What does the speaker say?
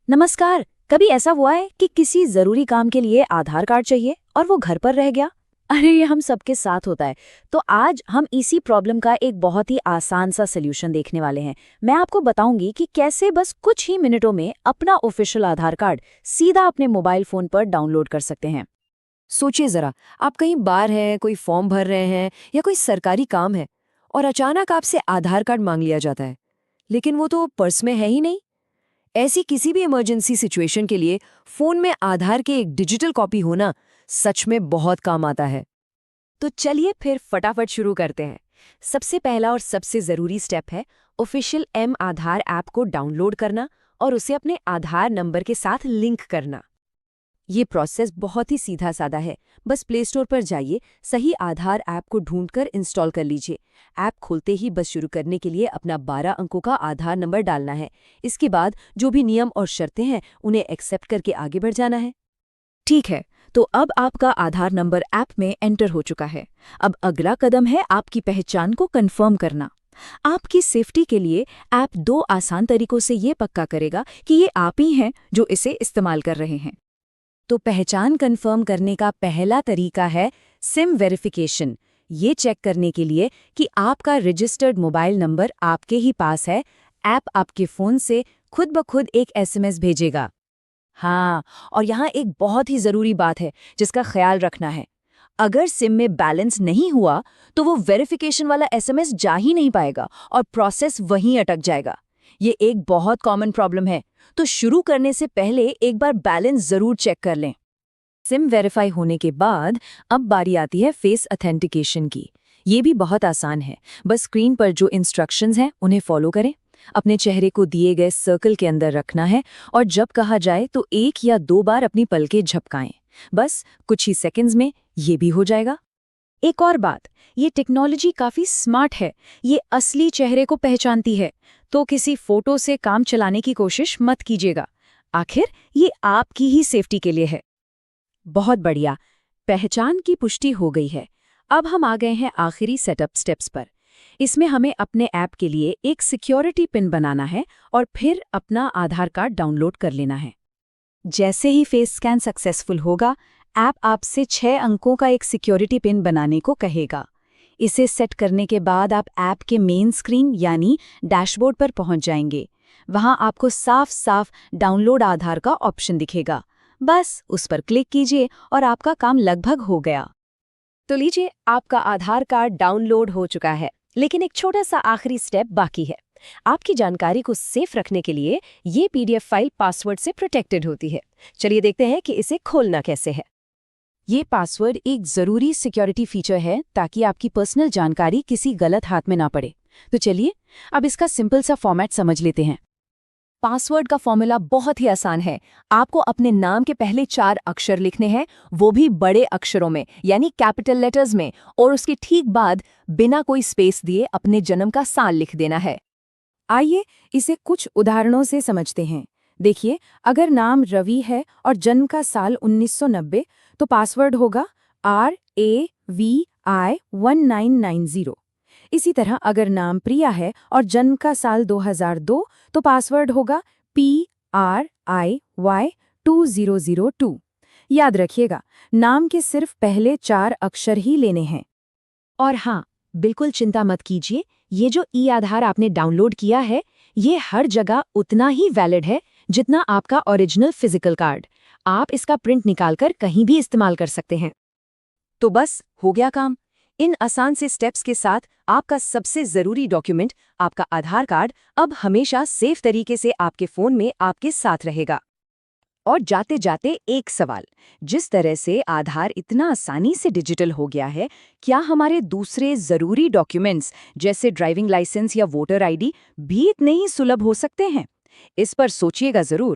नमस्कार। कभी ऐसा हुआ है कि किसी जरूरी काम के लिए आधार कार्ड चाहिए और वो घर पर रह गया? अरे ये हम सबके साथ होता है। तो आज हम इसी प्रॉब्लम का एक बहुत ही आसान सा सल्यूशन देखने वाले हैं। मैं आपको बताऊंगी कि कैसे बस कुछ ही मिनटों में अपना ऑफिशियल आधार कार्ड सीधा अपने मोबाइल फोन पर डाउनलोड कर सकते हैं। सोचिए जरा, आप कहीं बाहर हैं, कोई फॉर्म भर रहे हैं या कोई सरकारी काम है और अचानक आपसे आधार कार्ड मांग लिया जाता है, लेकिन वो तो पर्स में है ही नहीं। ऐसी किसी भी इमरजेंसी सिचुएशन के लिए फोन में आधार की एक डिजिटल कॉपी होना सच में बहुत काम आता है। तो चलिए फिर फटाफट शुरू करते हैं। सबसे पहला और सबसे ज़रूरी स्टेप है ऑफिशियल एम आधार ऐप को डाउनलोड करना और उसे अपने आधार नंबर के साथ लिंक करना। ये प्रोसेस बहुत ही सीधा साधा है। बस प्ले स्टोर पर जाइए, सही आधार ऐप को ढूंढकर इंस्टॉल कर लीजिए। ऐप खोलते ही बस शुरू करने के लिए अपना 12 अंकों का आधार नंबर डालना है। इसके बाद जो भी नियम और शर्तें हैं उन्हें एक्सेप्ट करके आगे बढ़ जाना है। ठीक है, तो अब आपका आधार नंबर ऐप में एंटर हो चुका है। अब अगला कदम है आपकी पहचान को कंफर्म करना। आपकी सेफ्टी के लिए ऐप 2 आसान तरीकों से ये पक्का करेगा कि ये आप ही हैं जो इसे इस्तेमाल कर रहे हैं। तो पहचान कंफर्म करने का पहला तरीका है सिम वेरिफिकेशन। ये चेक करने के लिए कि आपका रजिस्टर्ड मोबाइल नंबर आपके ही पास है, ऐप आपके फ़ोन से खुद ब खुद एक एसएमएस भेजेगा। हाँ, और यहाँ एक बहुत ही ज़रूरी बात है जिसका ख्याल रखना है। अगर सिम में बैलेंस नहीं हुआ तो वो वेरिफिकेशन वाला एसएमएस जा ही नहीं पाएगा और प्रोसेस वहीं अटक जाएगा। ये एक बहुत कॉमन प्रॉब्लम है, तो शुरू करने से पहले एक बार बैलेंस ज़रूर चेक कर लें। सिम वेरीफाई होने के बाद अब बारी आती है फेस ऑथेंटिकेशन की। ये भी बहुत आसान है। बस स्क्रीन पर जो इंस्ट्रक्शंस हैं उन्हें फॉलो करें। अपने चेहरे को दिए गए सर्कल के अंदर रखना है और जब कहा जाए तो 1 या 2 बार अपनी पलकें झपकाएं। बस कुछ ही सेकंड्स में ये भी हो जाएगा। एक और बात, ये टेक्नोलॉजी काफ़ी स्मार्ट है। ये असली चेहरे को पहचानती है, तो किसी फोटो से काम चलाने की कोशिश मत कीजिएगा। आखिर ये आपकी ही सेफ्टी के लिए है। बहुत बढ़िया, पहचान की पुष्टि हो गई है। अब हम आ गए हैं आखिरी सेटअप स्टेप्स पर। इसमें हमें अपने ऐप के लिए एक सिक्योरिटी पिन बनाना है और फिर अपना आधार कार्ड डाउनलोड कर लेना है। जैसे ही फेस स्कैन सक्सेसफुल होगा, ऐप आपसे 6 अंकों का एक सिक्योरिटी पिन बनाने को कहेगा। इसे सेट करने के बाद आप ऐप के मेन स्क्रीन यानी डैशबोर्ड पर पहुंच जाएंगे। वहां आपको साफ साफ डाउनलोड आधार का ऑप्शन दिखेगा। बस उस पर क्लिक कीजिए और आपका काम लगभग हो गया। तो लीजिए, आपका आधार कार्ड डाउनलोड हो चुका है, लेकिन एक छोटा सा आखिरी स्टेप बाकी है। आपकी जानकारी को सेफ रखने के लिए ये पीडीएफ फाइल पासवर्ड से प्रोटेक्टेड होती है। चलिए देखते हैं कि इसे खोलना कैसे है। ये पासवर्ड एक ज़रूरी सिक्योरिटी फीचर है ताकि आपकी पर्सनल जानकारी किसी गलत हाथ में ना पड़े। तो चलिए अब इसका सिंपल सा फॉर्मेट समझ लेते हैं। पासवर्ड का फॉर्मूला बहुत ही आसान है। आपको अपने नाम के पहले 4 अक्षर लिखने हैं, वो भी बड़े अक्षरों में यानी कैपिटल लेटर्स में, और उसके ठीक बाद बिना कोई स्पेस दिए अपने जन्म का साल लिख देना है। आइए इसे कुछ उदाहरणों से समझते हैं। देखिए, अगर नाम रवि है और जन्म का साल 1990, तो पासवर्ड होगा RAVI1990। इसी तरह अगर नाम प्रिया है और जन्म का साल 2002, तो पासवर्ड होगा PRIY2002। याद रखिएगा, नाम के सिर्फ पहले 4 अक्षर ही लेने हैं। और हाँ, बिल्कुल चिंता मत कीजिए, ये जो ई आधार आपने डाउनलोड किया है, ये हर जगह उतना ही वैलिड है जितना आपका ओरिजिनल फिजिकल कार्ड। आप इसका प्रिंट निकालकर कहीं भी इस्तेमाल कर सकते हैं। तो बस हो गया काम। इन आसान से स्टेप्स के साथ आपका सबसे ज़रूरी डॉक्यूमेंट, आपका आधार कार्ड, अब हमेशा सेफ तरीके से आपके फ़ोन में आपके साथ रहेगा। और जाते जाते एक सवाल, जिस तरह से आधार इतना आसानी से डिजिटल हो गया है, क्या हमारे दूसरे ज़रूरी डॉक्यूमेंट्स जैसे ड्राइविंग लाइसेंस या वोटर आईडी भी इतने ही सुलभ हो सकते हैं? इस पर सोचिएगा ज़रूर।